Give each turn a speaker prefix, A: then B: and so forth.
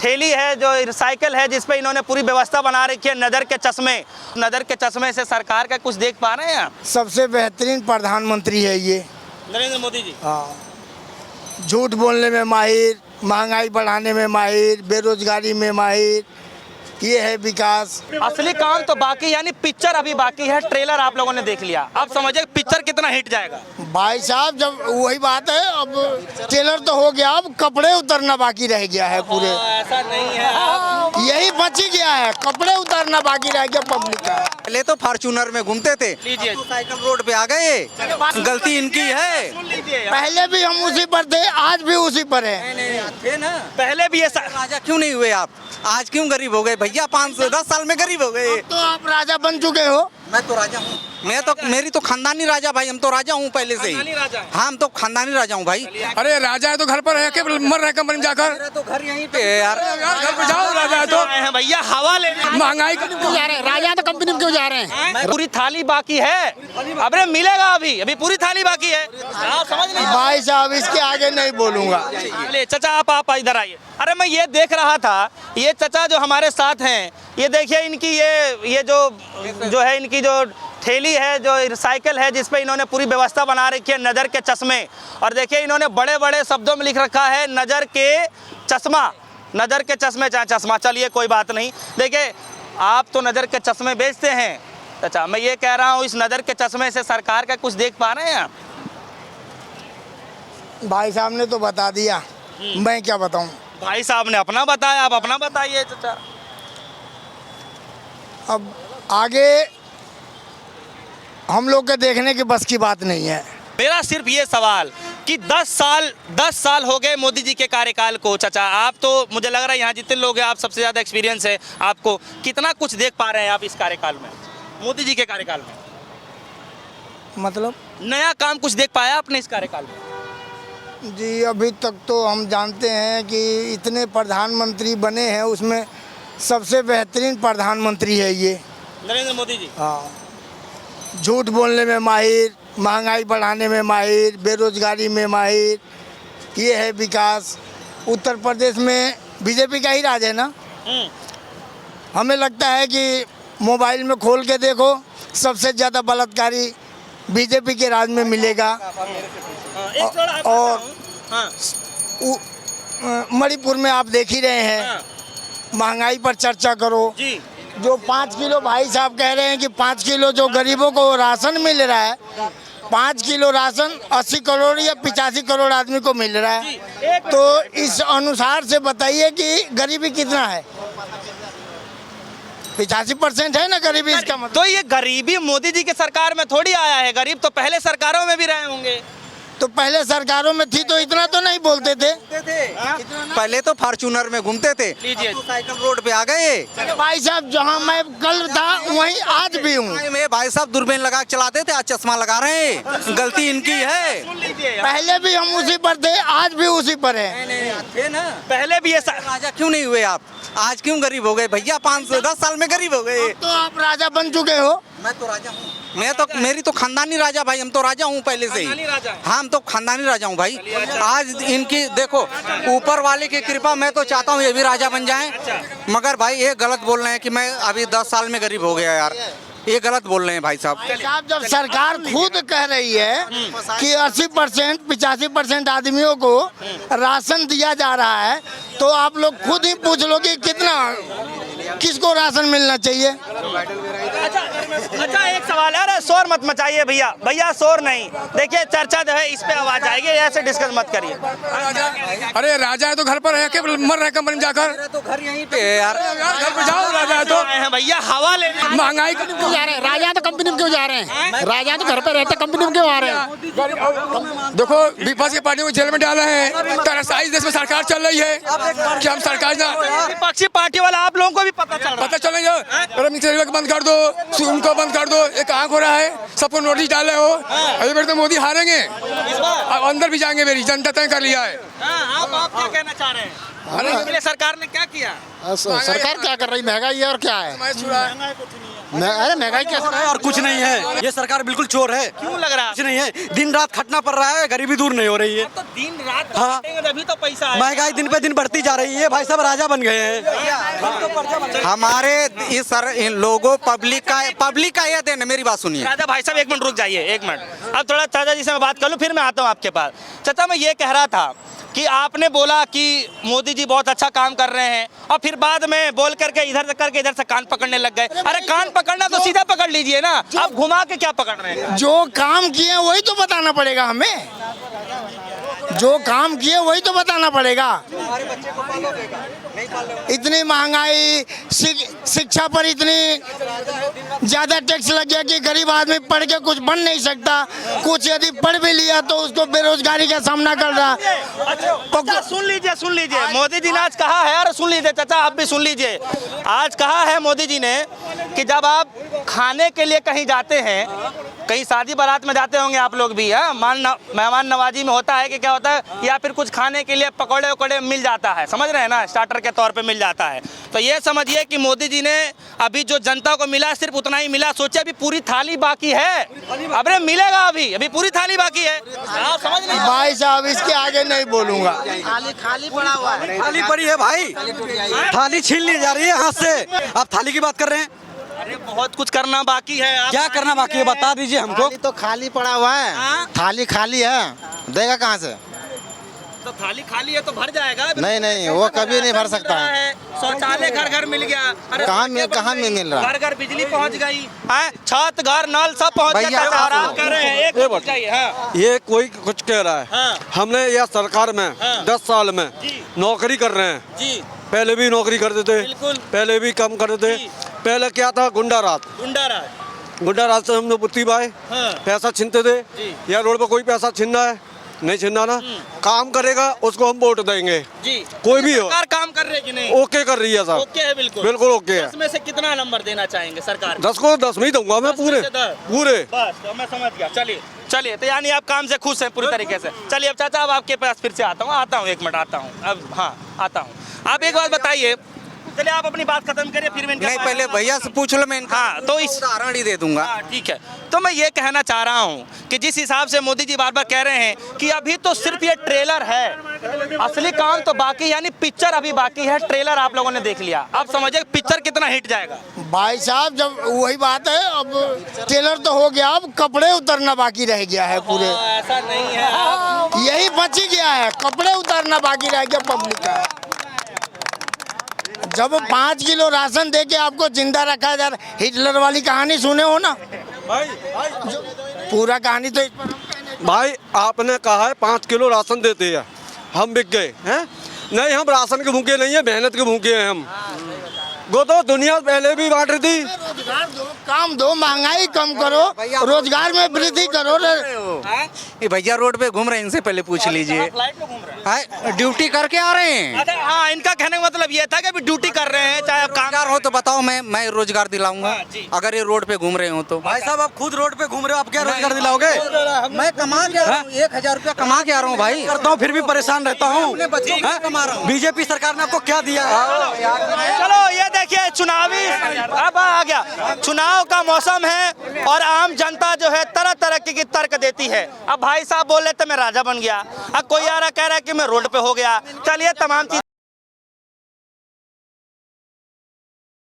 A: ठेली है, जो साइकिल है, जिस पे इन्होंने पूरी व्यवस्था बना रखी है। नज़र के चश्मे से सरकार का कुछ देख पा रहे हैं आप?
B: सबसे बेहतरीन प्रधानमंत्री है ये
A: नरेंद्र मोदी जी।
B: हाँ, झूठ बोलने में माहिर, महंगाई बढ़ाने में माहिर, बेरोजगारी में माहिर, ये है विकास।
A: असली काम तो बाकी, यानी पिक्चर अभी बाकी है। ट्रेलर आप लोगों ने देख लिया, अब समझिए पिक्चर कितना हिट जाएगा।
B: भाई साहब, जब वही बात है, अब ट्रेलर तो हो गया, अब कपड़े उतरना बाकी रह गया है पूरे।
A: ऐसा नहीं है,
B: यही बच गया है, कपड़े उतरना बाकी रह गया पब्लिक का।
C: पहले तो फॉर्च्यूनर में घूमते थे,
A: लीजिए
C: साइकिल रोड पे आ गए, गलती इनकी है।
B: पहले भी हम उसी पर थे, आज भी उसी पर है।
C: थे ना,
A: पहले भी ये
C: राजा क्यों नहीं हुए आप? आज क्यों गरीब हो गए भैया? 5-10 साल में गरीब हो गए।
B: तो आप राजा बन चुके हो।
C: मैं तो राजा हूँ, मेरी तो खानदानी राजा भाई, हम तो राजा हूँ पहले से ही। हाँ, हम तो खानदानी राजा हूँ भाई।
D: अरे राजा है तो घर पर रह के मर रहे कंपनी में जाकर।
C: मेरा तो घर यहीं पे है यार,
D: घर पे जाओ। राजा है तो
A: भैया हवा ले
D: महंगाई
B: क्यों जा रहे हैं? राजा तो कंपनी में क्यों जा रहे हैं?
A: पूरी थाली बाकी है, अबे मिलेगा अभी पूरी थाली बाकी है। आप समझ नहीं
B: भाई साहब, इसके आगे नहीं बोलूंगा।
A: ले चाचा, आप इधर आइए। अरे मैं ये देख रहा था, ये चाचा जो हमारे साथ हैं, ये देखिए इनकी ये जो है, इनकी जो ठेली है, जो साइकिल है, जिस पे इन्होंने पूरी व्यवस्था बना रखी है। नज़र के चश्मे, और देखिए इन्होंने बड़े बड़े शब्दों में लिख रखा है नज़र के चश्मा। नज़र के चश्मे चाहे चश्मा, चलिए कोई बात नहीं। देखिए आप तो नज़र के चश्मे बेचते हैं चाचा, मैं ये कह रहा हूँ इस नज़र के चश्मे से सरकार का कुछ देख पा रहे हैं आप?
B: भाई साहब ने तो बता दिया, मैं क्या बताऊं।
A: भाई साहब ने अपना बताया, आप अपना बताइए चाचा।
B: अब आगे हम लोग के देखने की बस की बात नहीं है।
A: मेरा सिर्फ ये सवाल कि 10 साल हो गए मोदी जी के कार्यकाल को। चाचा आप तो, मुझे लग रहा है यहाँ जितने लोग हैं, आप सबसे ज़्यादा एक्सपीरियंस है आपको, कितना कुछ देख पा रहे हैं आप इस कार्यकाल में, मोदी जी के कार्यकाल में?
B: मतलब
A: नया काम कुछ देख पाया आपने इस कार्यकाल में?
B: जी, अभी तक तो हम जानते हैं कि इतने प्रधानमंत्री बने हैं, उसमें सबसे बेहतरीन प्रधानमंत्री है ये
A: नरेंद्र मोदी जी।
B: हाँ, झूठ बोलने में माहिर, महंगाई बढ़ाने में माहिर, बेरोजगारी में माहिर, ये है विकास। उत्तर प्रदेश में बीजेपी का ही राज है ना। हमें लगता है कि मोबाइल में खोल के देखो, सबसे ज़्यादा बलात्कारी बीजेपी के राज में मिलेगा। और मणिपुर में आप देख ही रहे हैं, महंगाई पर चर्चा करो
A: जी।
B: जो 5 किलो, भाई साहब कह रहे हैं कि 5 किलो जो गरीबों को राशन मिल रहा है, 5 किलो राशन 80 करोड़ या 85 करोड़ आदमी को मिल रहा है। तो इस अनुसार से बताइए कि गरीबी कितना है? 85% है ना गरीबी, इसका मतलब।
A: तो ये गरीबी मोदी जी की सरकार में थोड़ी आया है, गरीब तो पहले सरकारों में भी रहे होंगे।
B: तो पहले सरकारों में थी तो इतना तो नहीं बोलते थे।
C: पहले तो फॉर्च्यूनर में घूमते थे,
A: लीजिए
C: साइकिल रोड पे आ गए।
B: भाई साहब, जहाँ मैं कल था वहीं आज भी हूँ।
C: मैं भाई साहब दूरबीन लगा के चलाते थे, आज चश्मा लगा रहे हैं, गलती इनकी है।
B: पहले भी हम उसी पर थे, आज भी उसी पर है।
C: थे ना,
A: पहले भी ये
C: राजा क्यों नहीं हुए आप? आज क्यों गरीब हो गए भैया? 5-10 साल में गरीब हो गए।
B: तो आप राजा बन चुके हो।
C: मैं तो राजा हूँ, मेरी तो खानदानी राजा भाई, हम तो राजा हूँ पहले से ही। हाँ, हम तो खानदानी राजा हूँ भाई। आज इनकी देखो, ऊपर वाले की कृपा, मैं तो चाहता हूँ ये भी राजा बन जाएं, मगर भाई ये गलत बोल रहे हैं कि मैं अभी 10 साल में गरीब हो गया यार, ये गलत बोल रहे हैं भाई साहब।
B: जब सरकार खुद कह रही है कि 80% 85% आदमियों को राशन दिया जा रहा है, तो आप लोग खुद ही पूछ लो कि किसको राशन मिलना चाहिए।
A: अच्छा एक सवाल है, अरे शोर मत मचाइए भैया शोर नहीं। देखिए चर्चा जो है इस पे आवाज आएगी, ऐसे डिस्कस मत करिए।
D: अरे राजा है तो घर पर रह के मर रहे कंपनी में जाकर।
C: मेरा तो घर यहीं पे है यार,
D: घर पे जाओ। राजा है तो
A: भैया हवा ले
D: महंगाई
B: क्यों जा रहे हैं? राजा तो कंपनी में क्यों जा रहे हैं? राजा तो घर पे रहते, कंपनी में क्यों आ रहे हैं?
D: देखो, विपक्ष की पार्टी को जेल में डाला है, तानाशाही देश में सरकार चल रही है कि हम सरकार ना,
A: विपक्षी पार्टी वाला आप लोगों को भी पता चल
D: रहा है। बंद कर दो, उनको बंद कर दो, ये कहाँ हो रहा है? सबको नोटिस डाले हो। अभी मेरे तो मोदी हारेंगे, अब अंदर भी जाएंगे, मेरी जनता तय कर लिया है।
A: आप क्या कहना चाह रहे हैं? सरकार ने क्या किया?
B: सरकार क्या कर रही? महंगाई है और क्या है?
D: महंगाई
E: अरे महंगाई कैसे
F: है और कुछ नहीं है, ये सरकार बिल्कुल चोर है।
A: क्यों लग रहा है?
F: कुछ नहीं है, दिन रात खटना पड़ रहा है, गरीबी दूर नहीं हो रही है।
A: तो दिन रात
F: हाँ।
A: खटेंगे तभी तो पैसा आएगा।
F: महंगाई दिन पे दिन बढ़ती जा रही है, भाई साहब राजा बन गए हैं।
C: हमारे इस सर इन लोगों पब्लिक का यह देन, मेरी बात सुनिए।
A: राजा भाई साहब एक मिनट रुक जाइए, एक मिनट। अब थोड़ा चाचा जी से मैं बात कर लूँ, फिर मैं आता हूँ आपके पास। चाचा मैं ये कह रहा था कि आपने बोला कि मोदी जी बहुत अच्छा काम कर रहे हैं और फिर बाद में बोल करके इधर से कान पकड़ने लग गए। अरे कान पकड़ना तो सीधा पकड़ लीजिए ना, आप घुमा के क्या पकड़ रहे हैं?
B: जो काम किए वही तो बताना पड़ेगा हमें, जो काम किए वही तो बताना पड़ेगा। इतनी महंगाई, शिक्षा पर इतनी ज्यादा टैक्स लग गया कि गरीब आदमी पढ़ के कुछ बन नहीं सकता, कुछ यदि पढ़ भी लिया तो उसको बेरोजगारी का सामना कर रहा।
A: अच्छा, सुन लीजिए मोदी जी ने आज कहा है, और सुन लीजिए चाचा आप भी सुन लीजिए। आज कहा है मोदी जी ने कि जब आप खाने के लिए कहीं जाते हैं, कहीं शादी बारात में जाते होंगे आप लोग भी, है मेहमान नवाजी में होता है कि क्या होता है, या फिर कुछ खाने के लिए पकौड़े वकौड़े मिल जाता है, समझ रहे हैं ना, स्टार्टर के तौर पे मिल जाता है। तो ये समझिए कि मोदी जी ने अभी जो जनता को मिला सिर्फ उतना ही मिला, सोचे अभी पूरी थाली बाकी है। अरे मिलेगा, अभी पूरी थाली बाकी है। आप समझ नहीं
B: भाई साहब इसके आगे नहीं बोलूंगा।
C: खाली पड़ा हुआ है।
F: थाली पड़ी है भाई, थाली छीन ली जा रही है हाथ से, आप थाली की बात कर रहे हैं।
A: अरे बहुत कुछ करना बाकी है। आप
F: क्या करना बाकी है बता दीजिए हमको।
E: थाली तो खाली पड़ा हुआ है,
A: हाँ?
E: थाली खाली है, देगा कहाँ से?
A: तो थाली खाली है तो भर जाएगा।
E: नहीं, वो कभी नहीं भर सकता है।
A: शौचालय घर घर मिल गया। अरे
E: कहाँ में मिल रहा?
A: घर घर बिजली पहुंच गई है, छत घर नल सब पहुंच गया। आराम कर रहे हैं, एक मिनट चाहिए। हाँ
F: ये कोई कुछ कह रहा है,
A: हाँ।
F: हमने यह सरकार में
A: हाँ।
F: 10 साल में
A: जी।
F: नौकरी कर रहे हैं।
A: जी
F: पहले भी नौकरी करते थे,
A: बिल्कुल।
F: पहले भी कम करते थे।
A: जी।
F: पहले क्या था, गुंडा राज से हम लोग बुत्ती पाए,
A: हाँ।
F: पैसा छीनते थे।
A: जी।
F: या रोड पर कोई पैसा छीनना है, नहीं छीनना ना, काम करेगा उसको हम वोट देंगे।
A: जी
F: कोई भी हो।
A: सरकार काम कर रही है कि नहीं?
F: ओके कर रही है साहब,
A: ओके है, बिल्कुल
F: बिल्कुल ओके है।
A: 10 में से कितना नंबर देना चाहेंगे सरकार को?
F: 10 को 10 में ही दूंगा मैं,
A: 10 में
F: पूरे
A: से 10।
F: पूरे।
A: बस तो मैं समझ गया। चलिए तो यानी आप काम से खुश हैं पूरी तरीके से। चलिए अब चाचा अब आपके पास फिर से आता हूँ, एक मिनट आता हूँ अब। हाँ आता हूँ। आप एक बात बताइए, चलिए आप अपनी बात खत्म करिए फिर मैं इनके
C: नहीं,
A: पास
C: पहले
A: आता हूँ।
C: भैया से पूछ लो, मैं इनका
A: हाँ, तो इस
C: उदाहरण ही दे दूंगा।
A: हाँ ठीक है। तो मैं ये कहना चाह रहा हूँ कि जिस हिसाब से मोदी जी बार बार कह रहे हैं कि अभी तो सिर्फ ये ट्रेलर है, असली काम तो बाकी, यानी पिक्चर अभी बाकी है। ट्रेलर आप लोगों ने देख लिया, अब समझिए पिक्चर कितना हिट जाएगा।
B: भाई साहब जब वही बात है, अब ट्रेलर तो हो गया, अब कपड़े उतरना बाकी रह गया है पूरे।
A: ऐसा नहीं है,
B: यही बच ही गया है, कपड़े उतारना बाकी रह गया पब्लिक का। जब 5 किलो राशन दे के आपको जिंदा रखा जा रहा, हिटलर वाली कहानी सुने हो ना? पूरा कहानी तो इस पर हम कहने।
F: भाई आपने कहा है 5 किलो राशन देते हैं, हम बिक गए हैं? नहीं, हम राशन के भूखे नहीं है, मेहनत के भूखे हैं हम। वो तो दुनिया पहले भी बांट रही थी।
B: रोजगार दो, काम दो, महंगाई कम करो, रोजगार में वृद्धि करो।
C: ये भैया रोड पे घूम रहे हैं, इनसे पहले पूछ लीजिए।
A: फ्लाइट में घूम रहे हैं।
C: हाँ, ड्यूटी करके आ रहे हैं।
A: अच्छा हाँ, इनका कहने का मतलब ये था कि अभी ड्यूटी कर रहे हैं, चाहे आप काम
C: रोजगार हो तो बताओ, मैं रोजगार दिलाऊंगा।
A: हाँ, जी।
C: अगर ये रोड पे घूम रहे हो तो।
F: भाई साहब आप खुद रोड पे घूम रहे हो, आप क्या रोजगार दिलाओगे?
C: मैं कमा के आ रहा हूँ, 1000 रुपया कमा के आ रहा हूँ भाई।
F: करता हूँ फिर भी परेशान रहता हूँ।
C: अपने बच्चों के लिए कमा रहा हूँ।
F: बीजेपी सरकार ने आपको क्या दिया है?
A: चलो ये देखिए चुनावी अब आ गया, चुनाव का मौसम है और आम जनता जो है तरह तरह की तर्क देती है। अब भाई साहब बोल रहे थे मैं राजा बन गया, अब कोई आ रहा कह रहा है कि मैं रोड पे हो गया। चलिए तमाम चीज